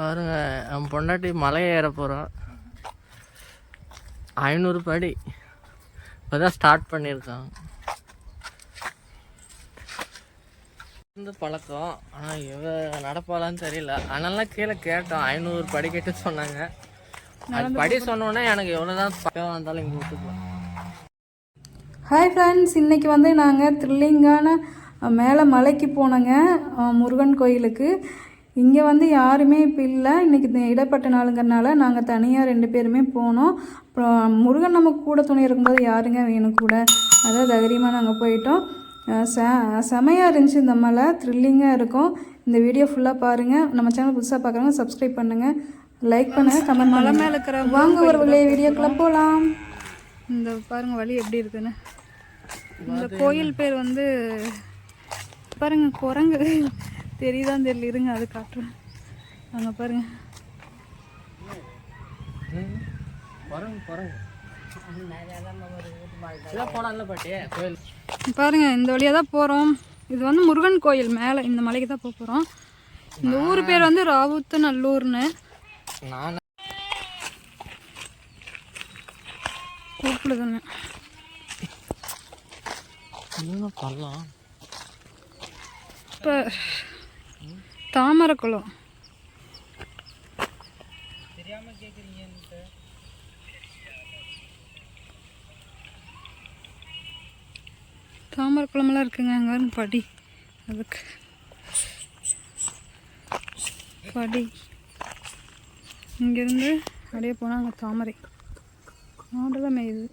பாருங்க, நம்ம பொண்டாட்டி மலை ஏற போகிறோம். 500 படி இப்போ தான் ஸ்டார்ட் பண்ணியிருக்காங்க. வந்து பழக்கம், ஆனால் இவ நடப்பாளான்னு தெரியல. அதனால கீழே கேட்டோம், 500 படி கேட்டு சொன்னாங்க. அது படி சொன்னோன்னே எனக்கு எவ்வளோதான் பக்கம் வந்தாலும் இங்கே விட்டுக்கலாம். ஹாய் ஃப்ரெண்ட்ஸ், இன்றைக்கி வந்து நாங்கள் த்ரில்லிங்கான மேலே மலைக்கு போனோங்க, முருகன் கோயிலுக்கு. இங்கே வந்து யாருமே இப்போ இல்லை, இன்றைக்கி இடப்பட்ட நாளுங்கிறனால நாங்கள் தனியாக 2 பேருமே போனோம். அப்புறம் முருகன் நமக்கு கூட துணை இருக்கும்போது யாருங்க வேணும் கூட, அதான் தைரியமாக நாங்கள் போயிட்டோம். செமையாக இருந்துச்சு இந்த மலை, த்ரில்லிங்காக இருக்கும். இந்த வீடியோ ஃபுல்லாக பாருங்கள். நம்ம சேனல் புதுசாக பார்க்குறவங்க சப்ஸ்கிரைப் பண்ணுங்கள், லைக் பண்ணுங்கள், கமெண்ட். மலை மேலே இருக்கிற வாங்க ஒரு வீடியோக்குள்ளே போகலாம். இந்த பாருங்கள் வழி எப்படி இருக்குன்னு. இந்த கோயில் பேர் வந்து பாருங்க, குரங்கு தெரியுதான் தெரியல, இருங்க அது காட்டுறேன். அங்கே பாருங்க, பாருங்க இந்த வழியாக தான் போகிறோம். இது வந்து முருகன் கோயில் மேலே, இந்த மலைக்கு தான் போக போகிறோம். இந்த ஊர் பேர் வந்து ராவுத்து நல்லூர்னு கூப்பிடுதுங்க. இப்போ தாமரைக்குளம் தாமரைக்குளமெல்லாம் இருக்குங்க. அங்கே வரும் படி, அதுக்கு படி இங்கேருந்து அப்படியே போனால் அங்கே தாமரை மாடெல்லாம் மேயுது.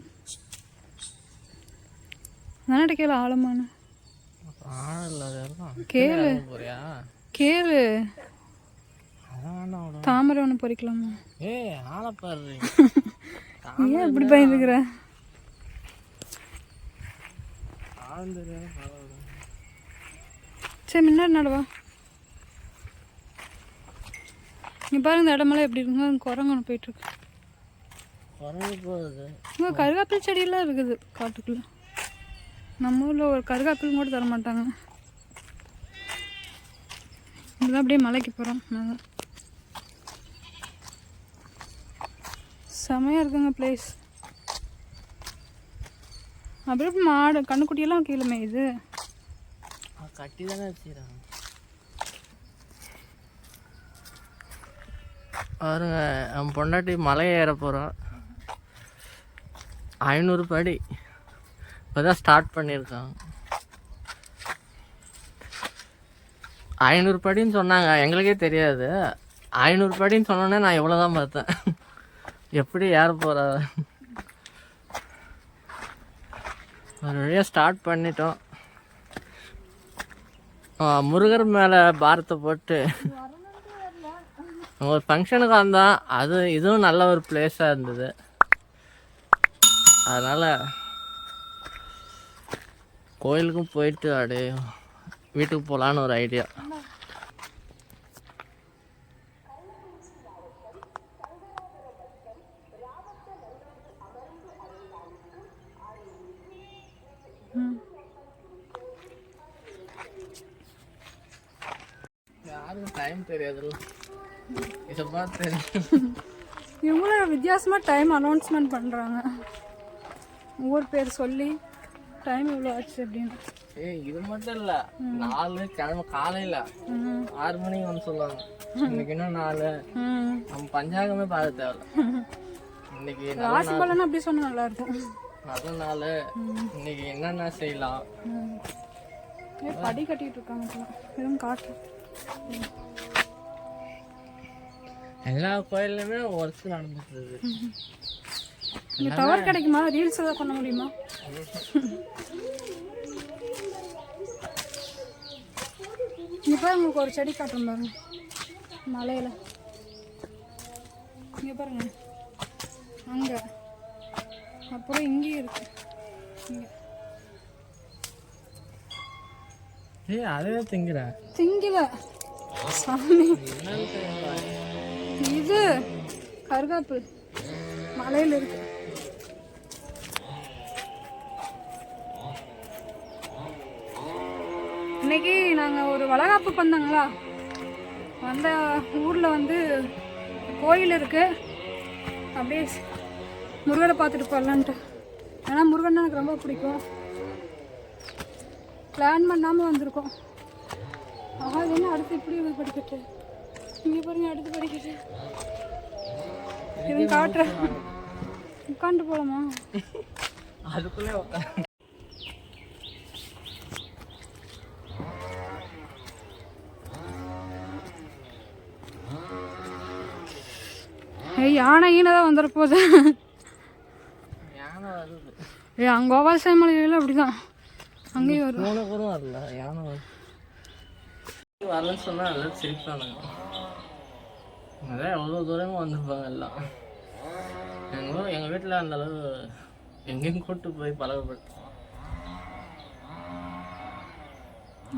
நானட்ட கேளு, ஆழமான கேளு கேளு, தாமரை ஒன்று பொறிக்கலாமா? ஏன் இப்படி பயந்துக்கிற? சரி முன்னாடி நடவா. இங்கே பாருங்க, இந்த இடமெல்லாம் எப்படி இருக்குங்க. குரங்கு ஒன்று போயிட்டுருக்கு. இங்கே கருவேப்பிலை செடியெல்லாம் இருக்குது காட்டுக்குள்ளே. நம்ம ஊரில் ஒரு கருவேப்பிலும் கூட தர மாட்டாங்க. இதுதான் அப்படியே மலைக்கு போகிறோம் நாங்கள். செமையாக இருக்குங்க பிளேஸ். அப்படியே மாடு கண்ணுக்குட்டியெல்லாம் கீழே மேயுது. கட்டி தானே வச்சுக்கிறாங்க. பாருங்க, நம்ம பொண்டாட்டி மலை ஏற போகிறோம். 500 படி இப்போ தான் ஸ்டார்ட் பண்ணியிருக்காங்க. 500 படின்னு சொன்னாங்க, எங்களுக்கே தெரியாது. 500 படின்னு சொன்னோன்னே நான் எவ்வளோ தான் பார்த்தேன். எப்படி ஏற போகிற ஒரு வழியாக ஸ்டார்ட் பண்ணிட்டோம். முருகர் மேலே பாரத்தை போட்டு ஒரு ஃபங்க்ஷனுக்கு வந்தோம். இதுவும் நல்ல ஒரு பிளேஸாக இருந்தது. அதனால் கோயிலுக்கும் போயிட்டு அப்படியே வீட்டுக்கு போகலான்னு ஒரு ஐடியா. யாருக்கும் டைம் தெரியாதுல்ல, இதை பார்த்து இவங்கள வித்தியாசமாக டைம் அனௌன்ஸ்மெண்ட் பண்ணுறாங்க. ஊர் பேர் சொல்லி டைம் இவ்வளோ ஆச்சு அப்படின்னு. இது மட்டும் இல்லை, 4 கிழமை காலையில் 6 மணிக்கு வந்து சொல்லுவாங்க. இன்னைக்கு இன்னும் 4 நம்ம பஞ்சாங்கமே பார்க்க தேவையில்ல. இன்னைக்கு ராசி பலன் அப்படி சொன்னால் நல்லா இருக்கும். நல்ல நாள், இன்னைக்கு என்னென்ன செய்யலாம். படி கட்டிட்டு இருக்காங்க, எதுவும் காட்டு. எல்லா கோயிலுமே ஒர்க் நடந்துட்டு இருக்கு. இங்கே டவர் கிடைக்குமா? ரீல்ஸ் ஏதாவது பண்ண முடியுமா? இங்கே பாருங்க, உங்களுக்கு ஒரு செடி காட்டுறோம் பாருங்க மலையில். இங்கே பாருங்க, அங்கே அப்புறம் இங்கேயும் இருக்கு. இங்கே அதே திங்கிற திங்கில சாமி. இது கருகாப்பு மலையில் இருக்கு. இன்னைக்கு நாங்கள் ஒரு வளகாப்புக்கு வந்தாங்களா, வந்த ஊரில் வந்து கோயில் இருக்குது, அப்படியே முருகரை பார்த்துட்டு போகலான்ட்டு. ஏன்னா முருகன் எனக்கு ரொம்ப பிடிக்கும். பிளான் பண்ணாமல் வந்திருக்கோம். ஆஹா, இது என்ன அடுத்து இப்படி ஒரு படிக்கட்டு, இங்கே பாருங்க அடுத்து படிக்கட்டு. இவன் காட்டுறேன், உட்காந்துட்டு போகலாமா? அதுக்குள்ளே யானை ஈனை தான் வந்துட போகுது. யானை வருது. அங்கே விவசாய மலையில அப்படிதான், அங்கேயும் வரும். 3 பேரும் வரல, யானை வரலன்னு சொன்னால் எல்லாம் சிரிப்பானுங்க. அதான் எவ்வளோ தூரமாக வந்திருப்பாங்க எல்லாம். எங்கள் வீட்டில் அந்தளவு எங்கேயும் கூப்பிட்டு போய் பழகப்பட்டு.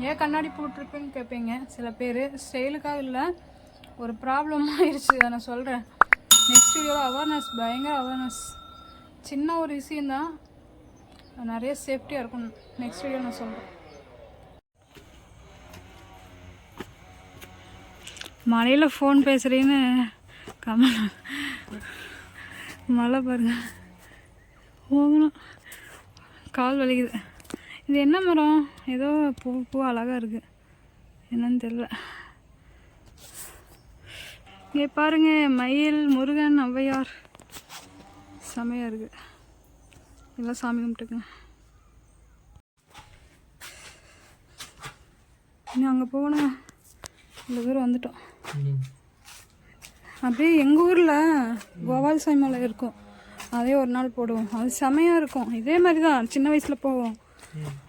ஏன் கண்ணாடி போட்டிருப்பேன்னு கேட்பீங்க சில பேர். ஸ்டைலுக்காக இல்லை, ஒரு ப்ராப்ளம் ஆயிடுச்சு, அதை நான் சொல்கிறேன் நெக்ஸ்ட் வீடியோவில். அவேர்னஸ், பயங்கர அவேர்னஸ். சின்ன ஒரு விஷயந்தான், நிறைய சேஃப்டியாக இருக்கும். நெக்ஸ்ட் வீடியோ நான் சொல்கிறேன். மழையில் ஃபோன் பேசுகிறேன்னு கமல், மழை பாருங்க போகணும், கால் வலிக்குது. இது என்ன மரம்? ஏதோ பூ அழகாக இருக்குது, என்னன்னு தெரியல. இங்கே பாருங்க, மயில், முருகன், ஔவையார் செமையாக இருக்குது. எல்லாம் சாமி கும்பிட்டுக்குங்க. இன்னும் அங்கே போகணும், இவ்வளோ தூரம் வந்துட்டோம். அப்படியே எங்கள் ஊரில் கோபால் சாமி மலை இருக்கும், அதே ஒரு நாள் போடுவோம். அது செமையாக இருக்கும். இதே மாதிரி தான் சின்ன வயசில் போவோம்.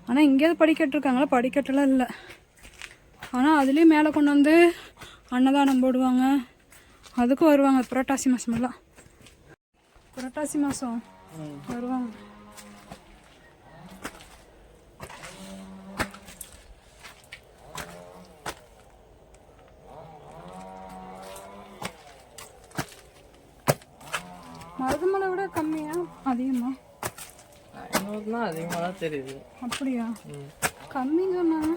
ஆனால் இங்கேயாவது படிக்கட்டு இருக்காங்களா? படிக்கட்டெல்லாம் இல்லை. ஆனால் அதுலேயும் மேலே கொண்டு வந்து அன்னதானம் போடுவாங்க, அதுக்கும் வருவாங்க. புரட்டாசி மாதமெல்லாம், புரட்டாசி மாதம் வருவாங்க. மருதமலை விட கம்மியா அதிகமா? 500 அதிகமாக தான் தெரியுது. அப்படியா? கம்மின்னு சொன்னாங்க.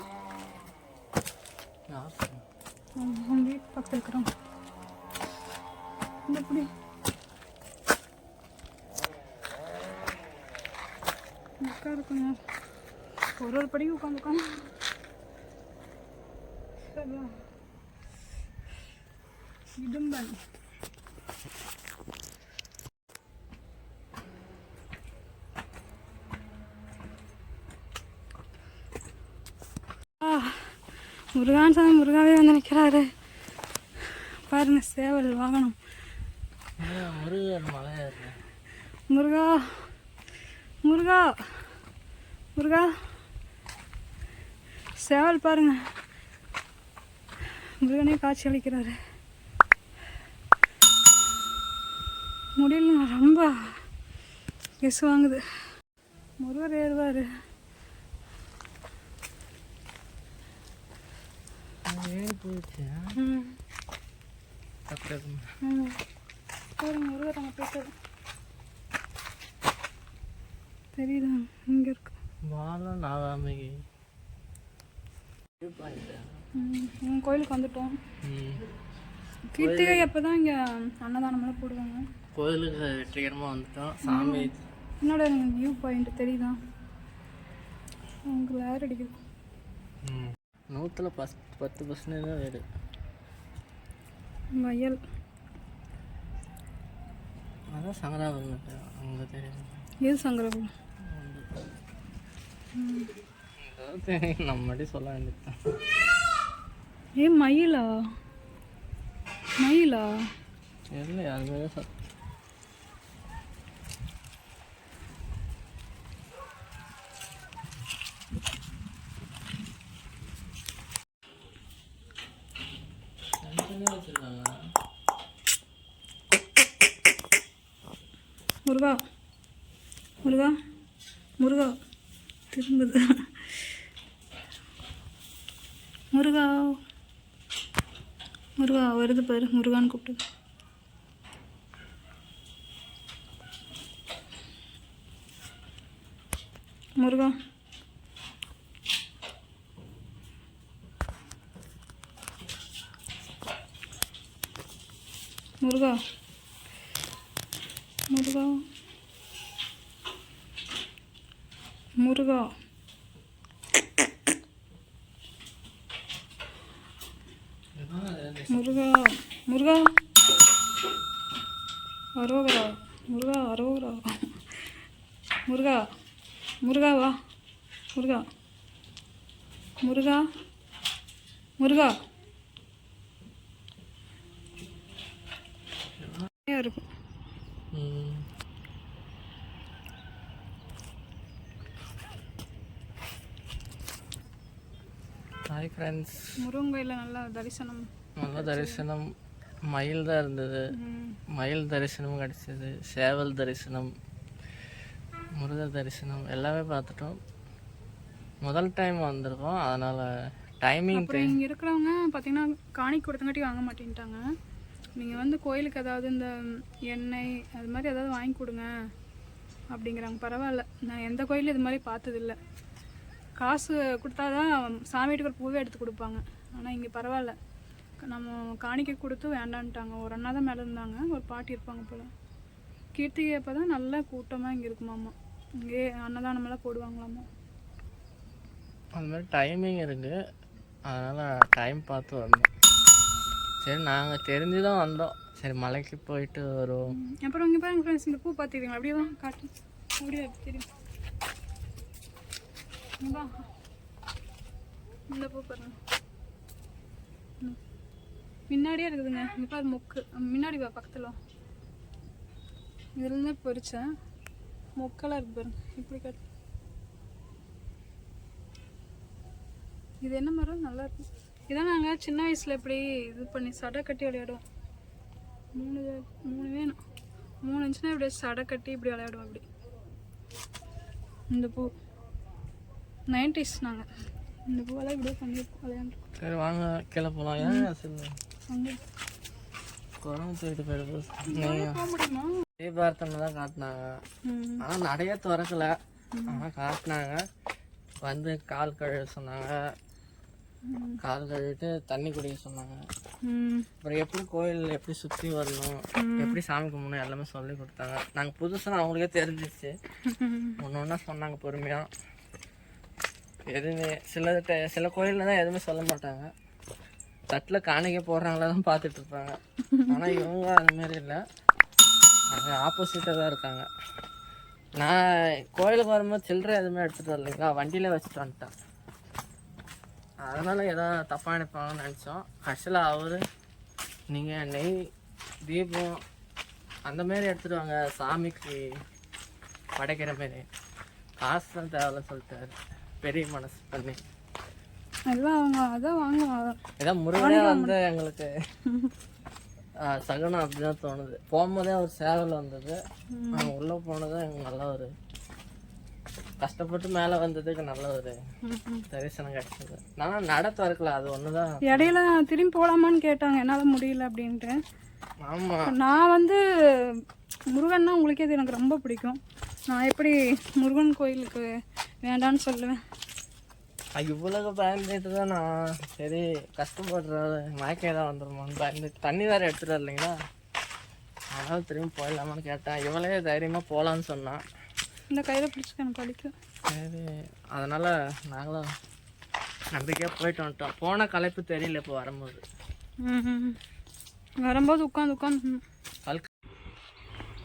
உங்கள் வீட்டு பக்கத்தில் இருக்கிறோம். இந்த எப்படி உட்காருக்குங்க, ஒரு படிக்கு உட்காந்துருக்காங்க. இடும்பன் முருகான் சாமி முருகாவே வந்து நிற்கிறாரு பாருங்க. சேவல் வாகனம், முருகன் மலை, முருகா முருகா முருகா. சேவல் பாருங்க, முருகனே காட்சி அளிக்கிறாரு. முடியல, ரொம்ப கெஸ் வாங்குது. முருகர் ஏறுவார். போயிடுச்சு. பாருங்க முருகர் அங்கே போயிட்டு தெரியுதா? இங்கே இருக்கு வாழை நாகாமைக்கு கோயிலுக்கு வந்துட்டோம். கிருத்திகை அப்போ தான் இங்கே அன்னதானமெல்லாம் போடுவாங்க. கோயிலுக்கு வெற்றிகரமாக வந்துட்டோம். சாமி என்னோட எனக்கு வியூ பாயிண்ட் தெரியுதா? உங்களுக்கு வேறு அடிக்குது. 100% தான் வீடு. வயல் அதான் சங்கராபுரம் அங்கே தெரியும். எது சங்கராபுரம்? நம்ம மட்டும் சொல்ல வேண்டியதுதான். மயிலா? மயிலா இல்லை, அது முருகா முருகா முருகா திரும்புது. முருகா முருகா வருது பாரு, முருகான்னு கூப்பிட்டு. முருகா முருகா முருகா முருகா முருகா முருகா அரோகரா முருகா அரோகரா முருகா முருகா வா முருகா முருகா முருகா இருக்கும். ஹாய் ஃப்ரெண்ட்ஸ், முருகன் கோயிலில் நல்லா தரிசனம். நல்ல தரிசனம். மயில் தான் இருந்தது, மயில் தரிசனம் கிடச்சிது. சேவல் தரிசனம், முருகர் தரிசனம் எல்லாமே பார்த்துட்டோம். முதல் டைம் வந்திருக்கோம், அதனால் டைமிங். இங்கே இருக்கிறவங்க பார்த்தீங்கன்னா காணி கொடுத்தங்காட்டி வாங்க மாட்டேன்ட்டாங்க. நீங்கள் வந்து கோயிலுக்கு ஏதாவது இந்த எண்ணெய் அது மாதிரி ஏதாவது வாங்கி கொடுங்க அப்படிங்கிறாங்க. பரவாயில்ல, நான் எந்த கோயிலும் இது மாதிரி பார்த்ததில்ல. காசு கொடுத்தா தான் சாமி வீட்டுக்கு ஒரு பூவே எடுத்து கொடுப்பாங்க. ஆனால் இங்கே பரவாயில்ல, நம்ம காணிக்கை கொடுத்து வேண்டான்ட்டாங்க. ஒரு அண்ணா தான் மேலே இருந்தாங்க, ஒரு பாட்டி இருப்பாங்க போல். கீர்த்திகை அப்போ தான் நல்ல கூட்டமாக இங்கே இருக்குமாம்மா. இங்கே அன்னதானமெல்லாம் போடுவாங்களாம்மா. அது மாதிரி டைமிங் இருக்குது, அதனால் டைம் பார்த்து வந்தோம். சரி, நாங்கள் தெரிஞ்சு தான் வந்தோம். சரி, மலைக்கு போயிட்டு வருவோம். அப்புறம் இங்கே பாருங்க ஃப்ரெண்ட்ஸ், இந்த பூ பார்த்துக்கிறீங்களா? அப்படியே தான் காட்டு, அப்படியே தெரியும். இந்த பூ பாருங்க, முன்னாடியே இருக்குதுங்க. இப்போ அது மொக்கு முன்னாடி பக்கத்தில் இதுலேருந்து பொறிச்சேன். மொக்கெல்லாம் இருக்கு பாருங்க, இப்படி காட்டு. இது என்ன மரம்? நல்லா இருக்கும். இதான் நாங்கள் சின்ன வயசில் இப்படி இது பண்ணி சடை கட்டி விளையாடுவோம். 3 வேணும், 3 இன்ச்சுனா இப்படி சடை கட்டி இப்படி விளையாடுவோம். அப்படி இந்த பூ 90s நாங்கள் இந்த பூவெல்லாம் இப்படியே பண்ணியிருக்கோம், விளையாண்டுருக்கோம். சரி வாங்க கீழே போகலாம். ஏன் சொல்லு குரங்கு தூக்கிட்டு போயிடுது. போக முடியுமா? தீபார்த்தனை தான் காட்டினாங்க, ஆனால் நிறைய திறக்கலை. ஆனால் காட்டினாங்க. வந்து கால் கழுவ சொன்னாங்க, கால் கழுவிட்டு தண்ணி குடிக்க சொன்னாங்க. அப்புறம் எப்படி கோயில் எப்படி சுற்றி வரணும், எப்படி சாமி கும்பிடணும் எல்லாமே சொல்லி கொடுத்தாங்க. நாங்கள் புதுசாக அவங்களுக்கே தெரிஞ்சிச்சு. ஒன்று ஒன்றா சொன்னாங்க பொறுமையாக. எதுவுமே சில கோயிலில் தான் எதுவுமே சொல்ல மாட்டாங்க. தட்டில் காணிக்கை போடுறாங்களா தான் பார்த்துட்டு இருப்பாங்க. ஆனால் இவங்க அதுமாரி இல்லை, அது ஆப்போசிட்டாக தான் இருக்காங்க. நான் கோயிலுக்கு வரும்போது சில்லறை எதுவுமே எடுத்துகிட்டு வரலைங்களா, வண்டியிலே வச்சுட்டு வந்துட்டேன். அதனால் ஏதோ தப்பாக நினைப்பாங்கன்னு நினச்சோம். ஆக்சுவலாக அவர் நீங்கள் நெய் தீபம் அந்தமாரி எடுத்துகிட்டு வாங்க, சாமிக்கு படைக்கிற மாரி, காசு தான் தேவையில்ல சொல்லிட்டாரு. பெரிய மனசு பண்ணி எல்லாம் அவங்க அதான் வாங்குவாங்க. ஏதாவது முருகனே வந்து எங்களுக்கு சகுனம் அப்படிதான் தோணுது. போகும்போதே ஒரு சேவல் வந்தது, நாங்கள் உள்ளே போனதும் எங்களுக்கு நல்ல ஒரு கஷ்டப்பட்டு மேலே வந்ததுக்கு நல்ல ஒரு தரிசனம் கிடைச்சது. நான் நட திறக்கல, அது ஒன்று தான். இடையில திரும்பி போகலாமான்னு கேட்டாங்க, என்னால் முடியல அப்படின்ட்டு. ஆமாம், நான் வந்து முருகன்னா உங்களுக்கே அது எனக்கு ரொம்ப பிடிக்கும். நான் எப்படி முருகன் கோயிலுக்கு வேண்டான்னு சொல்லுவேன்? இவ்வளவு பயந்துட்டு தான் நான் சரி கஷ்டப்படுறது மயக்கம் ஏதாவது வந்துடுமான்னு பயந்து தண்ணி வேறு எடுத்துகிட்டு இல்லைங்களா, அதனால் திரும்பி போயிடலாமான்னு கேட்டேன். இவளே தைரியமாக போகலான்னு சொன்னான். இந்த கையில் பிடிச்சிக்க எனக்கு வலிக்கும். சரி, அதனால் நாங்களும் நம்பிக்கையாக போயிட்டு வந்துட்டோம். போன களைப்பு தெரியல இப்போ வரும்போது. வரும்போது உட்காந்து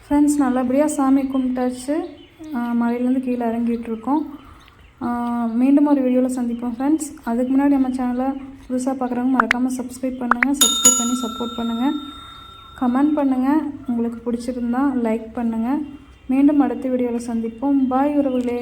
ஃப்ரெண்ட்ஸ் நல்லபடியாக சாமி கும்பிட்டாச்சு. மலையிலேருந்து கீழே இறங்கிட்டு இருக்கோம். மீண்டும் ஒரு வீடியோவில் சந்திப்போம் ஃப்ரெண்ட்ஸ். அதுக்கு முன்னாடி நம்ம சேனலை புதுசாக பார்க்குறவங்க மறக்காமல் சப்ஸ்கிரைப் பண்ணுங்கள். சப்ஸ்கிரைப் பண்ணி சப்போர்ட் பண்ணுங்கள், கமெண்ட் பண்ணுங்கள். உங்களுக்கு பிடிச்சிருந்தா லைக் பண்ணுங்கள். மீண்டும் அடுத்த வீடியோவில் சந்திப்போம். பாய் உறவுகளே.